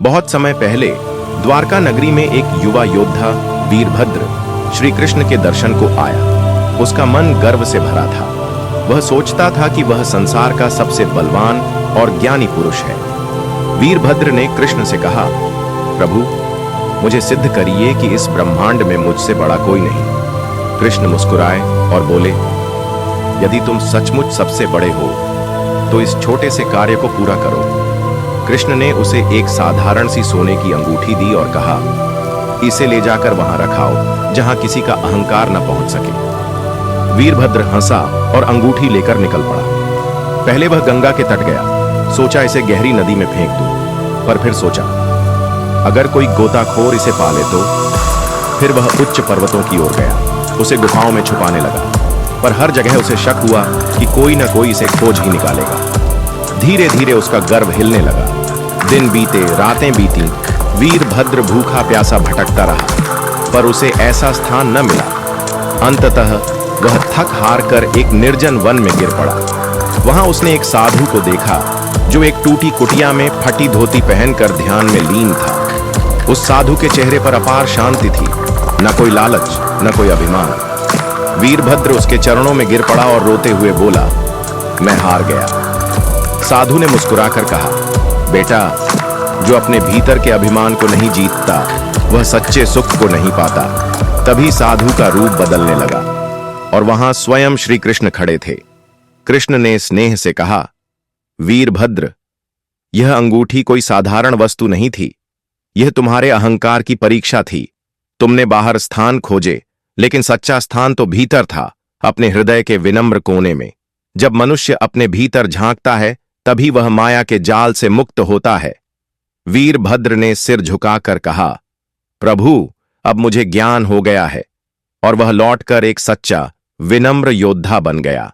बहुत समय पहले द्वारका नगरी में एक युवा योद्धा वीरभद्र श्री कृष्ण के दर्शन को आया। उसका मन गर्व से भरा था। वह सोचता था कि वह संसार का सबसे बलवान और ज्ञानी पुरुष है। वीरभद्र ने कृष्ण से कहा, प्रभु, मुझे सिद्ध करिए कि इस ब्रह्मांड में मुझसे बड़ा कोई नहीं। कृष्ण मुस्कुराए और बोले, यदि तुम सचमुच सबसे बड़े हो तो इस छोटे से कार्य को पूरा करो। कृष्ण ने उसे एक साधारण सी सोने की अंगूठी दी और कहा, इसे ले जाकर वहां रखाओ जहां किसी का अहंकार न पहुंच सके। वीरभद्र हंसा और अंगूठी लेकर निकल पड़ा। पहले वह गंगा के तट गया। सोचा इसे गहरी नदी में फेंक दूं, पर फिर सोचा अगर कोई गोताखोर इसे पा ले तो। फिर वह उच्च पर्वतों की ओर गया। उसे गुफाओं में छुपाने लगा, पर हर जगह उसे शक हुआ कि कोई न कोई इसे खोज ही निकालेगा। धीरे धीरे उसका गर्व हिलने लगा। दिन बीते, रातें बीती, वीरभद्र भूखा प्यासा भटकता रहा, पर उसे ऐसा स्थान न मिला। अंततः वह थक हार कर एक निर्जन वन में गिर पड़ा। वहां उसने एक साधु को देखा जो एक टूटी कुटिया में फटी धोती पहनकर ध्यान में लीन था। उस साधु के चेहरे पर अपार शांति थी, न कोई लालच, न कोई अभिमान। वीरभद्र उसके चरणों में गिर पड़ा और रोते हुए बोला, मैं हार गया। साधु ने मुस्कुराकर कहा, बेटा, जो अपने भीतर के अभिमान को नहीं जीतता वह सच्चे सुख को नहीं पाता। तभी साधु का रूप बदलने लगा और वहां स्वयं श्री कृष्ण खड़े थे। कृष्ण ने स्नेह से कहा, वीरभद्र, यह अंगूठी कोई साधारण वस्तु नहीं थी। यह तुम्हारे अहंकार की परीक्षा थी। तुमने बाहर स्थान खोजे, लेकिन सच्चा स्थान तो भीतर था, अपने हृदय के विनम्र कोने में। जब मनुष्य अपने भीतर झांकता है तभी वह माया के जाल से मुक्त होता है। वीरभद्र ने सिर झुकाकर कहा, प्रभु, अब मुझे ज्ञान हो गया है। और वह लौटकर एक सच्चा विनम्र योद्धा बन गया।